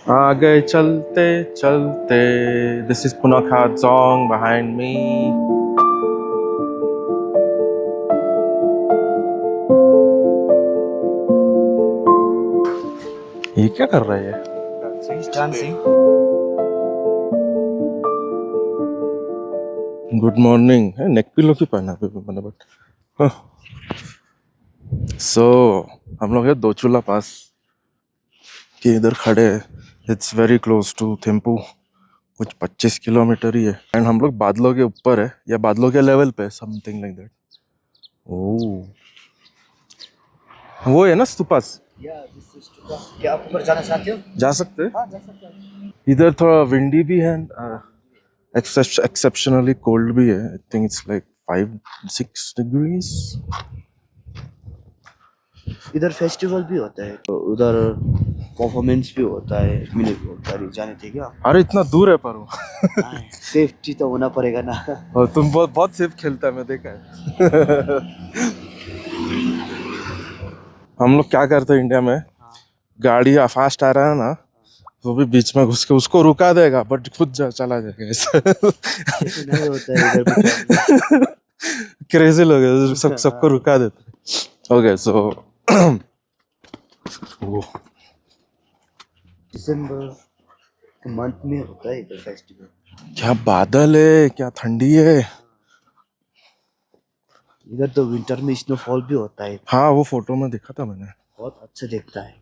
आगे चलते चलते. This is Punakha song behind me. ये क्या कर रहा है? Dancing. Good morning. Neck pillow क्यों पहना है मैंने? बट सो हम लोग है दो चूल्हा पास के इधर खड़े हैं. It's very close to Thimphu. कुछ 25 किलोमीटर ही है. एंड हम लोग बादलों के ऊपर है या बादलों के लेवल पे, समथिंग लाइक दैट. ओह, वो है ना stupas. Yeah, this is to क्या आप ऊपर जाना चाहते हो? जा सकते हैं. हाँ, जा सकते हैं। इधर थोड़ा विंडी भी है. एक्सेप्शनली कोल्ड भी है. I think it's like 5-6 degrees. इधर फेस्टिवल भी होता है, तो उधर परफॉर्मेंस भी होता है. मिले भी होता है, जाने थे क्या? अरे इतना दूर है पर वो. सेफ्टी तो होना पड़ेगा ना. और तुम बहुत बहुत सेफ खेलता है, मैं देखा है. हम लोग क्या करते हैं इंडिया में, गाड़ी फास्ट आ रहा है ना, वो भी बीच में घुस के उसको रुका देगा बट खुद चला जाएगा ऐसे. ऐसे नहीं होता है इधर भी. क्रेजी लोग हैं, सबको रुका देते हैं. ओके सो दिसंबर के मंथ में होता है इधर फेस्टिवल. क्या बादल है, क्या ठंडी है. इधर तो विंटर में स्नोफॉल भी होता है. हाँ वो फोटो में देखा था मैंने. बहुत अच्छा दिखता है.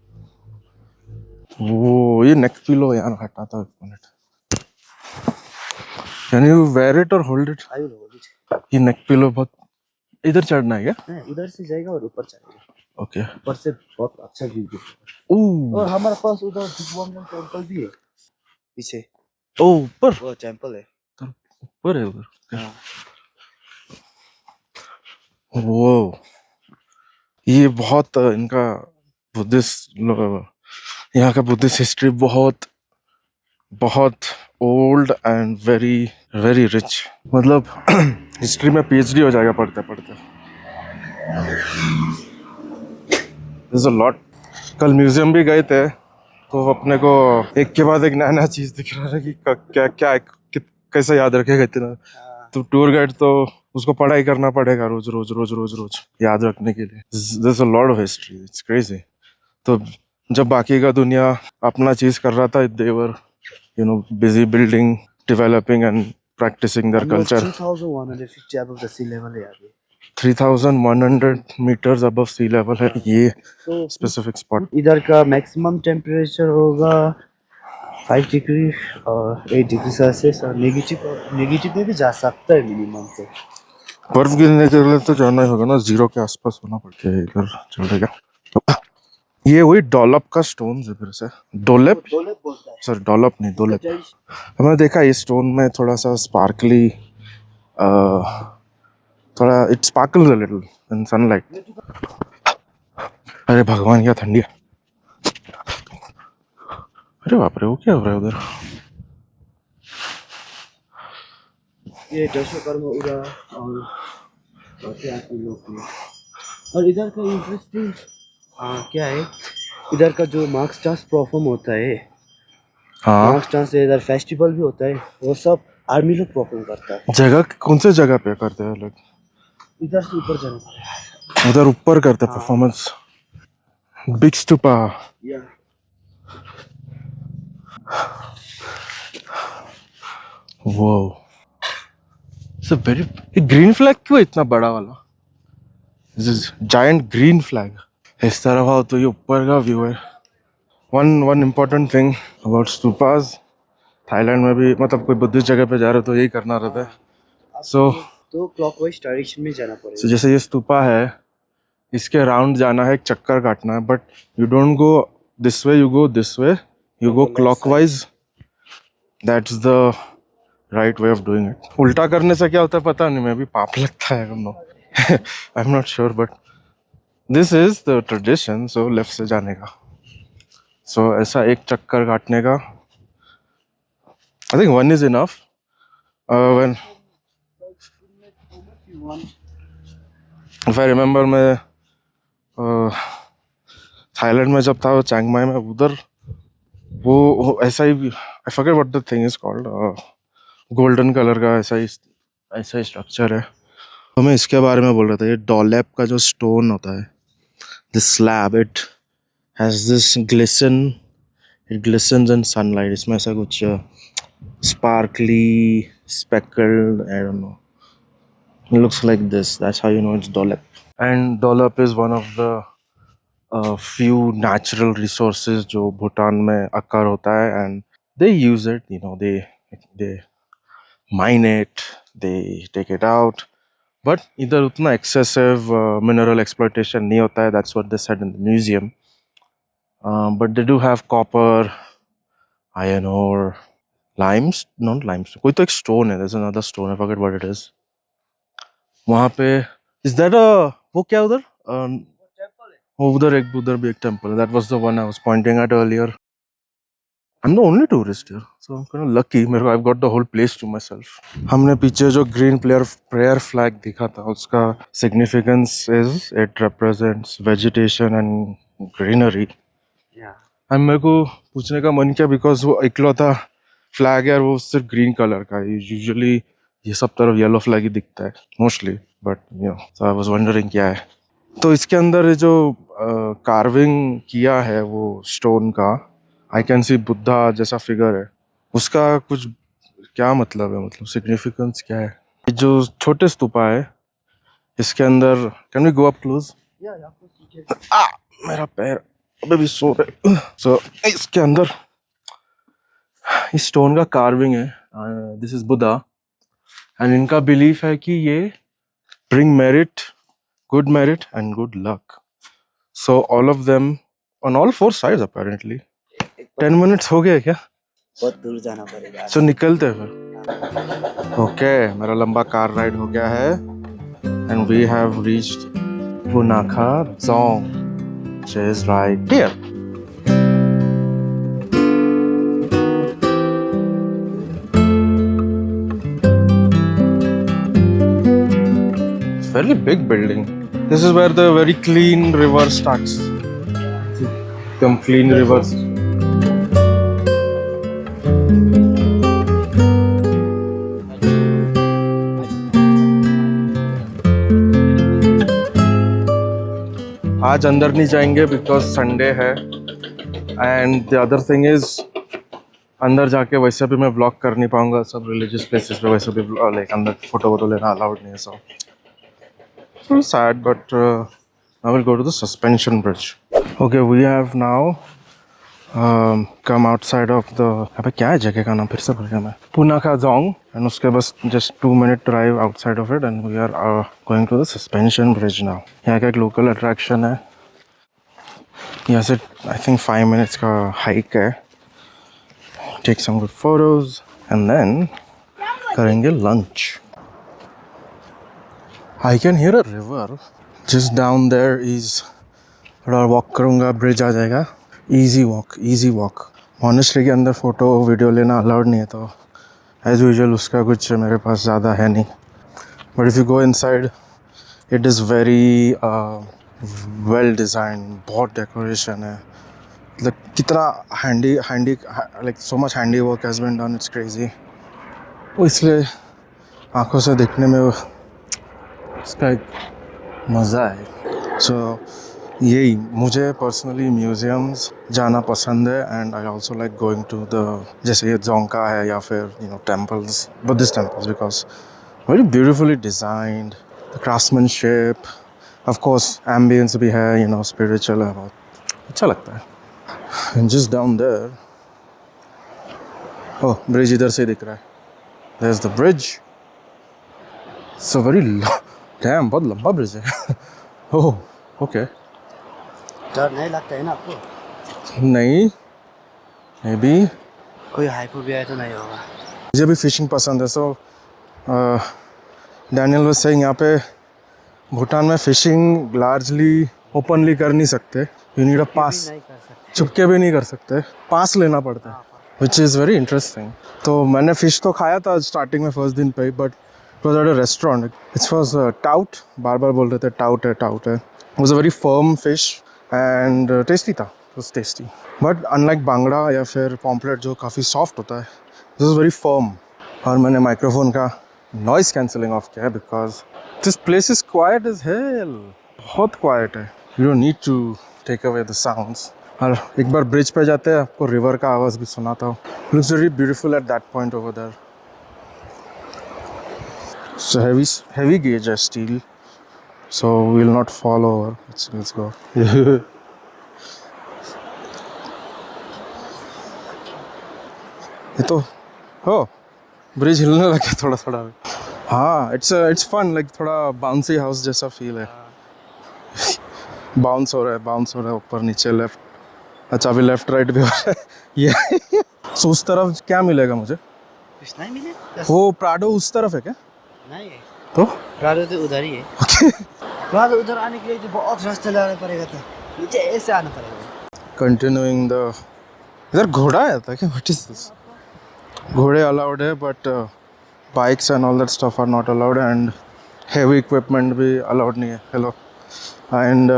वो ये नेक पिलो यार हटा था. 1 minute. Can you wear it और hold it? I will hold it. ये नेक पिलो बहुत. इधर चढ़ना है क्या? नहीं, उधर से जाएगा और ऊपर चढ़ेगा. ओके. ऊपर से बहुत अच्छा व्यू दिखेगा. ओह. और हमारे पास उधर दिग्वंगन टेम्पल भी है पीछे. ओह ऊपर. वो टेम्पल है. ऊपर है उधर. हाँ. वो ये बहुत इनका बुद्धिस्ट यहाँ का बुद्धिस्ट हिस्ट्री बहुत बहुत old and very very rich. मतलब हिस्ट्री में पीएचडी हो जाएगा पढ़ते पढ़ते. This a lot. कल म्यूजियम भी गए थे तो अपने को एक के बाद एक नया नया चीज दिख रहा है कि क्या क्या कैसे याद रखेगा इतना. तो टूर गाइड तो उसको पढ़ाई करना पड़ेगा रोज रोज रोज रोज रोज याद रखने के लिए. This a lot of history. It's crazy. तो जब बाकी का दुनिया अपना चीज कर रहा था, देवर busy building, developing and practicing their culture. 3150 above the sea level है अभी. 3100 meters above sea level है ये तो specific spot. इधर का मैक्सिमम टेम्परेचर होगा 5 डिग्री और 8 डिग्री सेल्सियस. और नेगेटिव में भी जा सकता है मिनिमम से. बर्फ गिरने के लिए तो जाना ही होगा ना, 0 के आसपास होना पड़ता है. इधर चलेगा. ये वही डॉलप का स्टोन है फिर से. डोलेप बोलता है. सर, डॉलप नहीं डोलेप. हमने देखा ये स्टोन में थोड़ा सा स्पार्कली, थोड़ा it sparkles a little in sunlight. अरे भगवान क्या ठंडी है. अरे बाप रे, वो क्या हो रहा है उधर? ये दशकर्मा उड़ा और इधर का इंटरेस्टिंग क्या है, इधर का जो मार्क्स डांस परफॉर्म होता है. हाँ. मार्क्स डांस से इधर फेस्टिवल भी होता है. वो सब आर्मी लोग परफॉर्म करता है. जगह कौन से जगह पे करते हैं लोग? इधर से ऊपर जाना पड़ेगा. उधर ऊपर करते हैं हाँ. परफॉर्मेंस. बिग स्तूपा. या वो सो वेरी. ये ग्रीन फ्लैग क्यों इतना बड़ा वाला? This is giant green flag. इस तरफ आओ तो ये ऊपर का व्यू है. One important thing about stupas, Thailand में भी मतलब कोई बुद्धिस्ट जगह पे जा रहे हो तो यही करना रहता है. सो तो क्लॉकवाइज डायरेक्शन में जाना पड़ेगा. जैसे ये स्तूपा है, इसके राउंड जाना है, एक चक्कर काटना है. But you don't go this way, you go this way, you go clockwise. That's the right way of doing it. उल्टा करने से क्या होता है पता नहीं, मैं भी पाप लगता है. I am not sure but this is the tradition. So left से जाने का. सो ऐसा एक चक्कर काटने का. I think 1 is enough. When if I remember, मैं थाईलैंड में जब था चिंग माई में, उधर वो ऐसा ही, I forget what the thing is called, golden colour का ऐसा ही स्ट्रक्चर है। तो मैं इसके बारे में बोल रहा था, ये डॉलेप का जो स्टोन होता है, this slab, it has this glisten, it Glisson's in sunlight. इसमें ऐसा कुछ sparkly speckled, I don't know, it looks like this, that's how you know it's dolop. And dolop is one of the few natural resources जो भूटान में occur होता है, and they use it, you know, they mine it, they take it out, but इधर उतना excessive mineral exploitation नहीं होता है, that's what they said in the museum. But they do have copper, iron ore, not limestone, कोई तो एक stone है, there's another stone, I forget what it is. वहाँ पे is that a, वो क्या उधर उधर भी एक टेम्पल है, that was the one I was pointing at earlier. I'm the only tourist here, so I'm kind of lucky. मेरे को I've got the whole place to myself. हमने पीछे जो ग्रीन prayer flag दिखा था, उसका significance is it represents vegetation and greenery. Yeah. And मेरे को पूछने का मन किया because वो इकलौता फ्लैग है और वो सिर्फ ग्रीन कलर का है। यूजुअली ये सब तरफ येलो फ्लैग ही दिखता है mostly, but you know, so I was wondering क्या है। तो इसके अंदर ये जो कार्विंग किया है वो स्टोन का, आई कैन सी बुद्धा जैसा फिगर है, उसका कुछ क्या मतलब है, मतलब सिग्निफिकेंस क्या है? ये जो छोटे स्तूपा है इसके अंदर, can we go up close? आ मेरा पैर अभी भी सो रहे। सो इसके अंदर इस स्टोन का कार्विंग है, दिस इज बुद्धा, एंड इनका बिलीफ है कि ये bring merit, good merit and good luck. So all of them on all four sides apparently. 10 minutes हो गए क्या? बहुत दूर जाना पड़ेगा। सो निकलते हैं फिर। ओके, मेरा लंबा कार राइड हो गया है and we have reached Punakha Dzong, which is right here. Very big building. This is where the very clean river starts. Some clean rivers. आज अंदर नहीं जाएंगे बिकॉज संडे है, and the other thing is अंदर जाके वैसे भी मैं व्लॉग कर नहीं पाऊंगा सब रिलीजियस प्लेसेस पे, वैसे भी लाइक अंदर फोटो वोटो लेना अलाउड नहीं है। सो sad, but I will go to the suspension bridge. Okay, we have now come outside of the, अबे क्या है जगह का नाम, फिर से भूल गया मैं, पुनाखा जोंग, and उसके बस just 2-minute drive outside of it and we are going to the suspension bridge now. यहाँ का एक local attraction है, यहाँ से I think 5 minutes का hike है, take some good photos and then करेंगे lunch. I can hear a river just down there. is थोड़ा वॉक करूँगा, ब्रिज आ जाएगा, easy walk. Honestly के अंदर फ़ोटो वीडियो लेना अलाउड नहीं है, तो एज यूजुअल उसका कुछ मेरे पास ज़्यादा है नहीं, but if you go inside it is very well design, बहुत डेकोरेशन है, मतलब कितना handy like so much handy work has been done, it's crazy. वो इसलिए आँखों से देखने में इसका एक मज़ा है। सो यही मुझे पर्सनली म्यूज़ियम्स जाना पसंद है, and I also like going to the, जैसे ये जोंका है या फिर you know temples, Buddhist temples, because very beautifully designed, the craftsmanship, of course ambience भी है, यू नो स्पिरिचुअल है, बहुत अच्छा लगता है। And just down there, oh bridge इधर से दिख रहा है, there is the bridge, so very dam, बहुत लंबा ब्रिज है। ओह ओके, डर नहीं लगता है ना आपको? नहीं, मे बी कोई हाइपोबिया तो नहीं होगा। मुझे भी फिशिंग पसंद है, सो डैनियल वाज सेइंग यहाँ पे भूटान में फिशिंग लार्जली ओपनली कर नहीं सकते, यू नीड अ पास, नहीं कर सकते, चुपके भी नहीं कर सकते, पास लेना पड़ता है, विच इज़ वेरी इंटरेस्टिंग। तो मैंने फ़िश तो खाया था स्टार्टिंग में फर्स्ट दिन पे ही, but it was at a restaurant, it's was tout, बार बार बोल रहे थे टाउट है, it was a very firm fish and tasty था, was tasty. But unlike bangda या फिर पॉम्पलेट जो काफ़ी सॉफ्ट होता है, this is very firm. और मैंने माइक्रोफोन का नॉइस कैंसलिंग ऑफ किया है because this place is quiet as hell. बहुत quiet है. You don't need to take away the sounds. और एक बार ब्रिज पे जाते हैं, आपको रिवर का आवाज़ भी सुनाता हूँ. Looks very beautiful at that point over there. So heavy gauge है steel. So we will not fall over. Let's go. ये तो हो ब्रिज हिलने लगा थोड़ा थोड़ा. हाँ, it's fun, like थोड़ा बाउंसी हाउस जैसा फील है. बाउंस हो रहा है ऊपर नीचे लेफ्ट. अच्छा अभी लेफ्ट राइट भी हो रहा है. ये so उस तरफ क्या मिलेगा मुझे? कुछ नहीं मिले. वो प्राडो उस तरफ है क्या? नहीं है. तो प्राडो तो उधर ही है. प्राडो उधर आने के लिए तो बहुत रास्ता लगाना पड़ेगा. था नीचे ऐसे आना पड़ेगा. Continuing the. इधर घोड़ा आया था क्या? What is this? घोड़े अलाउड है but bikes and all that stuff are not allowed and heavy equipment भी अलाउड नहीं है. Hello and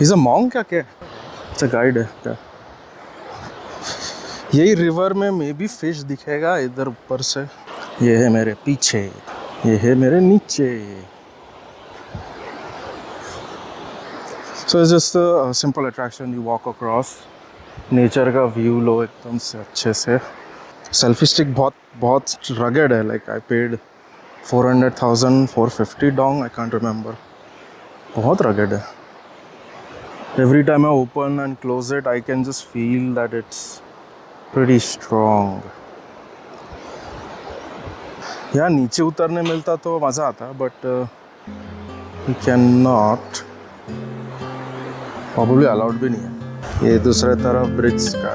is a monk क्या अच्छा गाइड है क्या? यही रिवर में मे बी फिश दिखेगा इधर ऊपर से. ये है मेरे पीछे, ये है मेरे नीचे. So it's just a simple attraction. You walk across, nature का व्यू लो एकदम से अच्छे से. सेल्फी स्टिक बहुत रगेड है. Like I paid 400,000 450 Dong, I can't remember. बहुत रगेड है. Every time I open and close it I can just feel that it's pretty strong. यहाँ नीचे उतरने मिलता तो मज़ा आता, but you cannot. Probably allowed भी नहीं है. ये दूसरे तरफ ब्रिज का.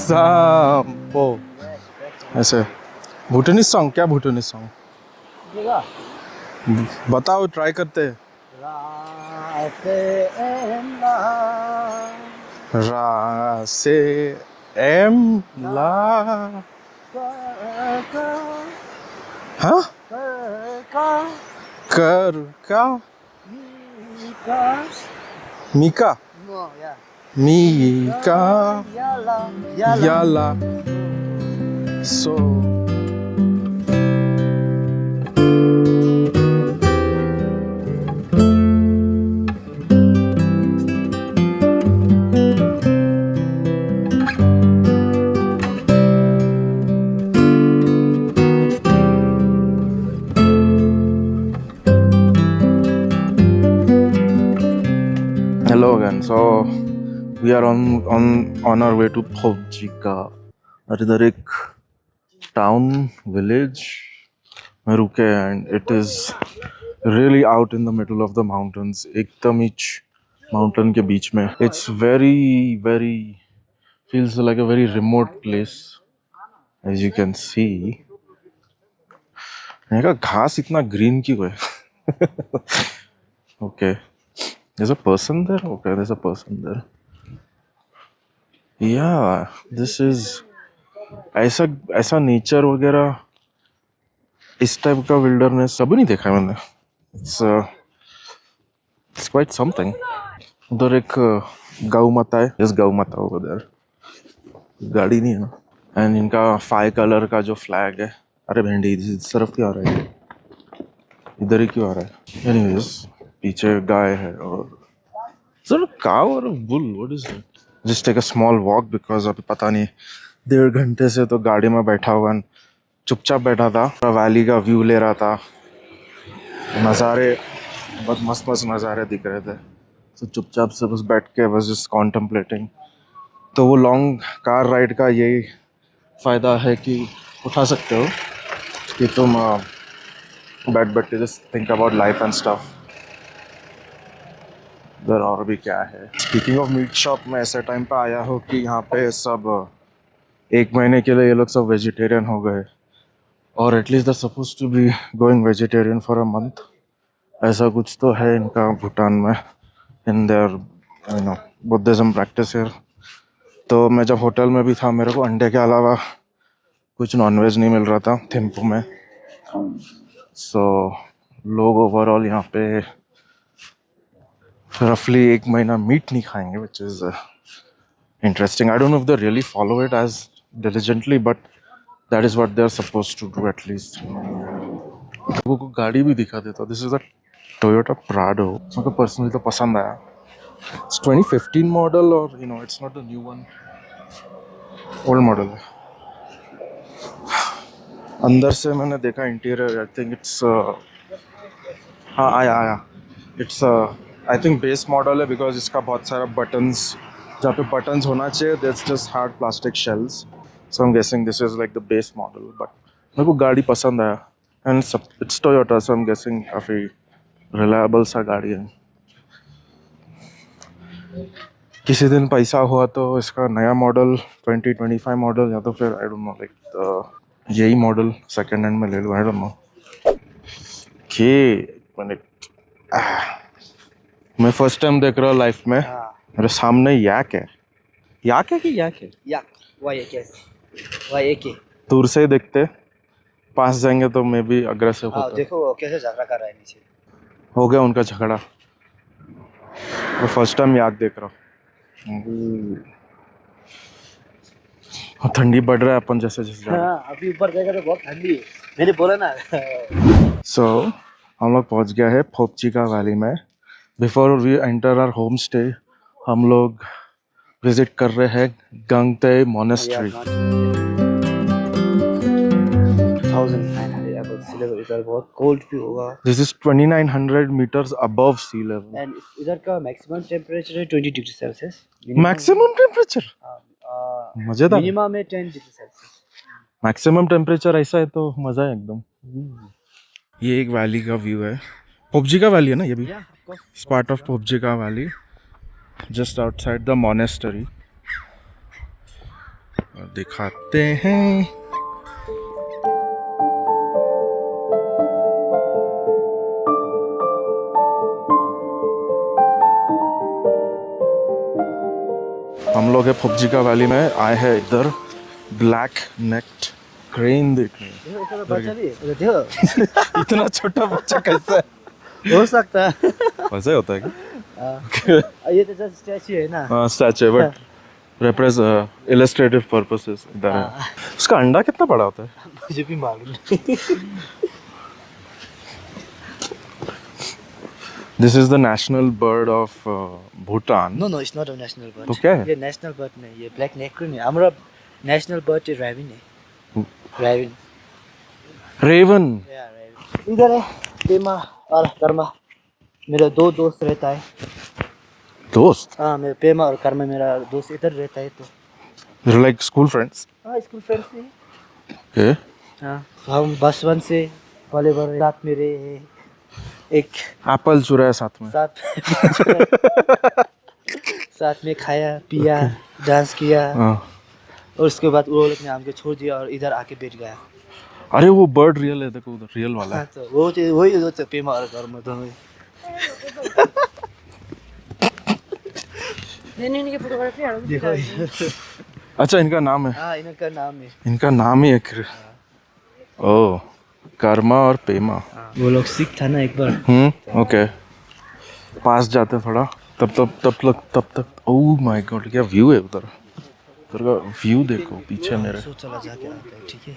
Zampo. ऐसे भूटानीज सॉन्ग. क्या भूटानीज सॉन्ग बताओ, ट्राई करते हैं. रा से एम ला. हाँ कर का मीका मीका याला. So hello again. So we are on our way to Phobjika. और इधर एक टाउन विलेज में रुके and it is really out in the middle of the mountains. एकदम ही माउंटेन के बीच में. It's very very feels like a very remote place as you can see. यहाँ का घास इतना ग्रीन क्यों है? Okay, there's a person there. Okay, there's a person there. Yeah, this is ऐसा नेचर वगैरह इस टाइप का विल्डरनेस अभी नहीं देखा है मैंने. It's quite something. उधर एक गौ माता है. यस, गौ माता उधर. गाड़ी नहीं है ना. एंड इनका 5 कलर का जो फ्लैग है. अरे भिंडी इस तरफ क्यों आ रहा है? इधर ही क्यों आ रहा है? एनीवेज, पीछे गाय है और सर काउ और bull. What is it? Just take a small walk because अभी पता नहीं 1.5 घंटे से तो गाड़ी में बैठा हुआ, चुपचाप बैठा था. वैली का व्यू ले रहा था. नज़ारे बहुत मस्त मस्त नज़ारे दिख रहे थे. तो चुपचाप से बस बैठ के बस जस्ट कॉन्टम्पलेटिंग. तो वो लॉन्ग कार राइड का यही फ़ायदा है कि उठा सकते हो कि तुम बैठ के just think about life and stuff. इधर और भी क्या है? स्पीकिंग ऑफ मीट शॉप, में ऐसे टाइम पे आया हो कि यहाँ पे सब 1 महीने के लिए ये लोग सब वेजिटेरियन हो गए. और at least they suppose to be going vegetarian for a month. ऐसा कुछ तो है इनका भूटान में इन देयर बुद्धिज्म प्रैक्टिस है। तो मैं जब होटल में भी था मेरे को अंडे के अलावा कुछ नॉनवेज नहीं मिल रहा था थिम्पू में। सो लोग ओवरऑल यहाँ पे रफली 1 महीना मीट नहीं खाएंगे, which is interesting. I don't know if they really follow it as diligently, but that is what they are supposed to do at least. लोगों को गाड़ी भी दिखा देता। This is a Toyota Prado. मुझे personally तो पसंद आया। It's 2015 model और it's not the new one. Old model है। अंदर से मैंने देखा इंटीरियर, I think it's हाँ आया। It's I think base model है because इसका बहुत सारा buttons, जहाँ पे buttons होना चाहिए that's just hard plastic shells. So I'm guessing this is like the base model, but मेरे को गाड़ी पसंद आया and it's Toyota, so I'm guessing काफ़ी reliable सा गाड़ी है। किसी दिन पैसा हुआ तो इसका नया मॉडल 2025 मॉडल या तो फिर आई डोंट नो लाइक यही मॉडल सेकंड हैंड में ले लूँ, आई डोंट नो। मैंने मैं फर्स्ट टाइम देख रहा हूँ लाइफ में मेरे सामने याक है। याक है कि याक है? याक YAK दूर से ही देखते, पास जाएंगे तो मे भी अग्रेसिव होता। देखो वो कैसे झगड़ा कर रहा है नीचे। हो गया उनका झगड़ा। मैं फर्स्ट टाइम याक देख रहा हूँ। ठंडी बढ़ रहा है अपन जैसे जैसे जा रहे हैं। अभी ऊपर जाएगा तो बहुत ठंडी है, मैंने बोला ना। सो हम लोग पहुँच गया है फोपचिका वैली में। Before we enter our home stay हम लोग विजिट कर रहे हैं Gangtey monastery. 1900 above sea level, इधर बहुत कोल्ड भी होगा। This is 2900 meters above sea level। And इधर का मैक्सिमम टेम्परेचर है 20 डिग्री सेल्सियस। मैक्सिमम टेम्परेचर मजेदार। मिनिमम है 10 डिग्री सेल्सियस। मैक्सिमम टेम्परेचर ऐसा है तो मजा है एकदम। ये एक वैली का व्यू है। पोपजिका वैली है ना ये भी? It's part of Phobjikha valley, just outside the monastery. दिखाते हैं। हम लोग है पोपजिका वैली में आए हैं, इधर ब्लैक नेक्ड क्रेन देखने। बच्चा भी है देखो। इतना छोटा बच्चा कैसा है? हो सकता है वैसा ही होता है क्या? ये तो जस्ट स्टैचू है ना। हाँ स्टैचू है बट रिप्रेजेंट इलस्ट्रेटिव पर्पसेस इधर है। उसका अंडा कितना बड़ा होता है? मुझे भी मालूम नहीं। This is the national bird of Bhutan. No it's not a national bird. तो क्या है? ये नेशनल बर्ड नहीं, ये ब्लैक नेक्रेन है। हमारा नेशनल बर्ड है रेवन है। रेवन इधर है पेमा और कर्मा। मेरा दो दोस्त रहता है। दोस्त? हाँ मेरा पेमा और कर्मा मेरा दोस्त इधर रहता है। तो यू लाइक स्कूल फ्रेंड्स? हाँ स्कूल फ्रेंड्स है। ओके। हाँ हम बचपन से पले बड़े साथ में रहे हैं। एक एप्पल चुराया साथ में। साथ में खाया पिया डांस किया और उसके बाद वो लोग ने हमको छोड़ दिया और इधर आके बैठ गया। अरे वो बर्ड रियल है, देखो उधर रियल वाला है। तो वो वही तो पेमा और कर्मा दोनों। देखो अच्छा इनका नाम है? हाँ इनका नाम है। इनका नाम ही है ओ कर्मा और पेमा। वो लोग सिख था ना एक बार। ओके पास जाते थोड़ा तब तक ओह माय गॉड क्या व्यू है उधर। उधर का व्यू देखो पीछे मेरे। चला जाके आता है ठीक है।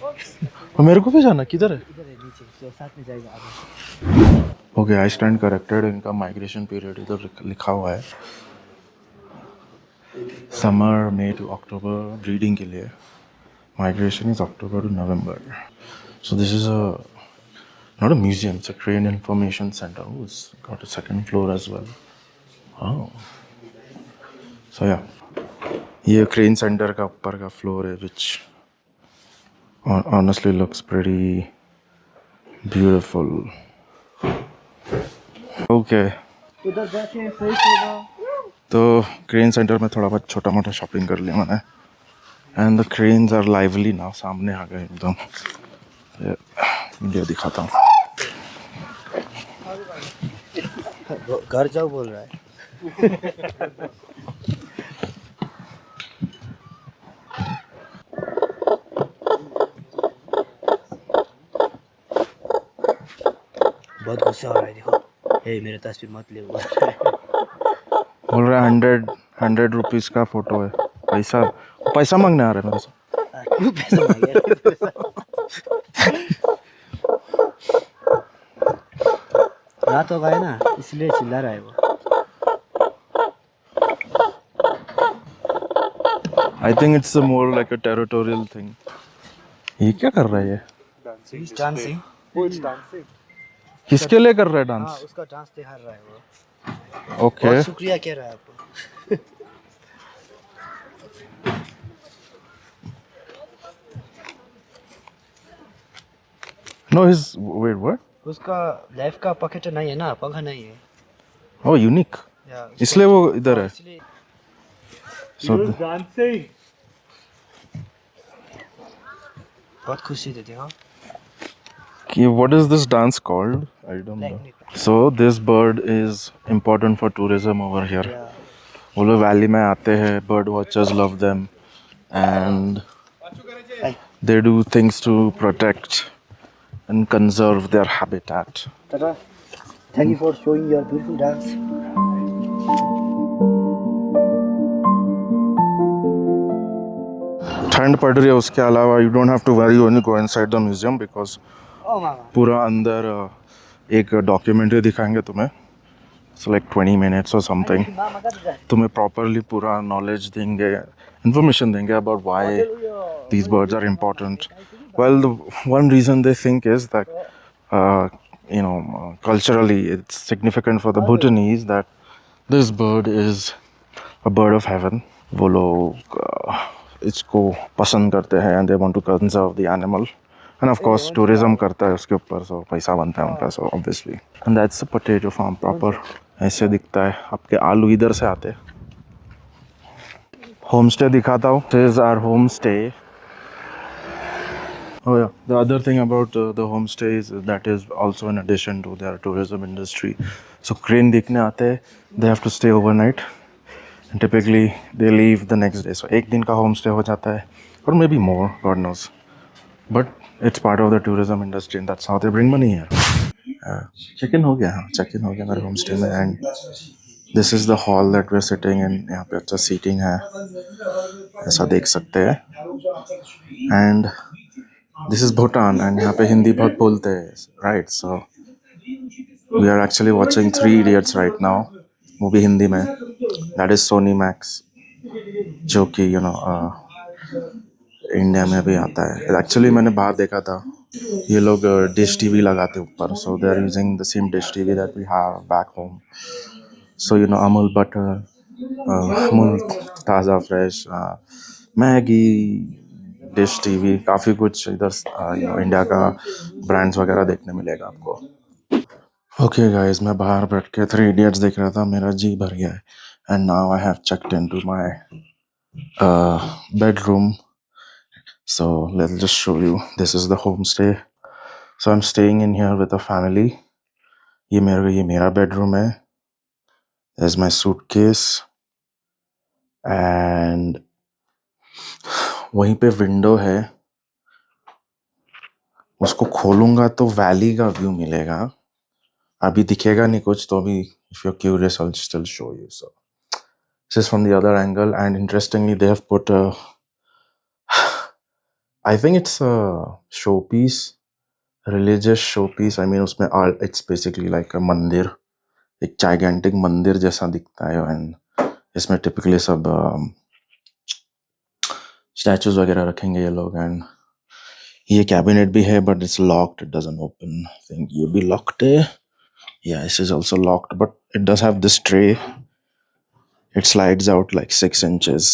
और मेरे को भी जाना किधर है? इधर है नीचे तो साथ में जाएगा आगे। Okay I stand corrected. इनका माइग्रेशन पीरियड इधर लिखा हुआ है summer May to October breeding के लिए। Migration is October to November. So this is a not a museum, it's a crane information center. Oh, it's got a second floor as well. Oh. So yeah, ये crane center का ऊपर का floor है which honestly looks pretty beautiful. Okay. उधर जाके fresh होगा। तो crane centre में थोड़ा बहुत छोटा मोटा शॉपिंग कर लिया मैंने। And the cranes are lively now, सामने आ गए एकदम। इंडिया दिखाता हूँ। घर जाओ बोल रहा है। बहुत गुस्सा हो रहा है देखो। हे मेरे तस्वीर मत ले बोल रहा है। बोल रहा है 100 रुपीज का फोटो है। पैसा पैसा मांगने आ रहा है मेरे से। क्यों पैसा मांगे? रात हो गया ना इसलिए चिल्ला रहा है वो। I think it's more like a territorial thing. ये क्या कर रहा है ये? He's dancing. किसके लिए कर रहा है हाँ डांस? उसका डांस दिखा रहा है वो। ओके बहुत शुक्रिया कह रहा है आपको। Know his weight what? उसका लेफ्ट का पॉकेट नहीं है ना, पंखा नहीं है। ओह यूनिक। या उसको- इसलिए वो इधर है। इसलिए So बहुत खुशी देते हो। what is this dance called? I don't know. So this bird is important for tourism over here. या वो लोग वैली में आते हैं, bird watchers love them and they do things to protect and conserve their habitat. Tata, thank you for showing your beautiful dance. ठंड पड़ रही है, उसके अलावा you don't have to worry when you go inside the museum because Oh mama. पूरा अंदर एक documentary दिखाएंगे तुम्हें। It's like 20 minutes or something. Mama got that. तुम्हें प्रॉपरली पूरा नॉलेज देंगे, इंफॉर्मेशन देंगे about why these birds are important. Well, the one reason they think is that, culturally, it's significant for the Bhutanese that this bird is a bird of heaven. वो लोग इसको पसंद करते हैं and they want to conserve the animal. And of course, tourism करता है उसके ऊपर, so पैसा बनता है उनका, so obviously. And that's a potato farm proper. ऐसे दिखता है। आपके आलू इधर से आते हैं। Homestay दिखाता हूँ. This is our homestay. Oh yeah. The other thing about the homestays is that is also in addition to their tourism industry. So crane देखने आते हैं, they have to stay overnight, and typically they leave the next day. So एक दिन का homestay हो जाता है, or maybe more, God knows. But it's part of the tourism industry, and that's how they bring money here. Check-in हो गया, हाँ, check-in हो गया मेरे homestay में, and this is the hall that we're sitting in. यहाँ पे अच्छा seating है, ऐसा देख सकते हैं. And this is Bhutan, and यहाँ पे हिंदी बहुत बोलते हैं, right? So we are actually watching Three Idiots right now, movie Hindi में. That is Sony Max, जो कि इंडिया में भी आता है. Actually मैंने बाहर देखा था, ये लोग डिश टीवी लगाते ऊपर, so they are using the same dish TV that we have back home. So Amul butter, Amul ताज़ा fresh, मैगी, डिश टीवी, काफ़ी कुछ इधर इंडिया का ब्रांड्स वगैरह देखने मिलेगा आपको. ओके गाइस, मैं बाहर बैठ के थ्री इडियट्स देख रहा था, मेरा जी भर गया है. And now I have checked into my bedroom. So let's just show you. This is the home stay. So I am staying in here with a family. ये मेरा बेडरूम है. This is my suitcase and वहीं पे window है. उसको खोलूंगा तो valley का व्यू मिलेगा. अभी दिखेगा नहीं कुछ, तो अभी if you're curious I'll still show you. So this is from the other angle, and interestingly they have put a I think it's a showpiece, religious showpiece. I mean उसमें it's basically like a मंदिर, एक gigantic मंदिर जैसा दिखता है. and इसमें typically सब statues वगैरह रखेंगे ये लोग. and ये cabinet भी है but it's locked, it doesn't open. I think ये भी locked है. Yeah, this is also locked, but it does have this tray. It slides out like 6 inches.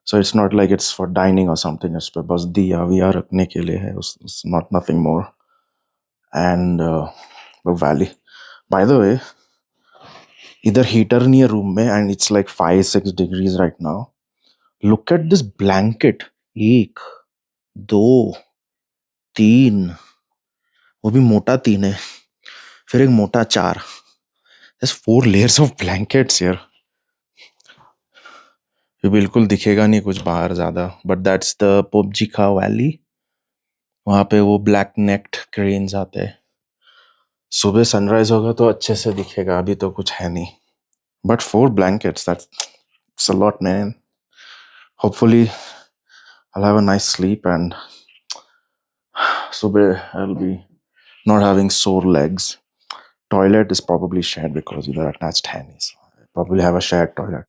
So it's not like it's for dining or something. It's पे बस दिया विया रखने के लिए है. It's not nothing more. And the valley. By the way, इधर heater नहीं है room में, and it's like 5-6 degrees right now. Look at this blanket. 1, 2, 3. वो भी मोटा 3 है. फिर एक मोटा 4. there's 4 layers of blankets here. ये बिल्कुल दिखेगा नहीं कुछ बाहर ज्यादा, बट दैट्स द पोबजिका वैली. वहां पे वो ब्लैक नेक्ड क्रेन्स आते हैं. सुबह सनराइज होगा तो अच्छे से दिखेगा, अभी तो कुछ है नहीं. But 4 blankets, that's a lot, man. Hopefully I'll have a nice sleep and subah I'll be not having sore legs. Toilet is probably shared because they're attached handies. Probably have a shared toilet.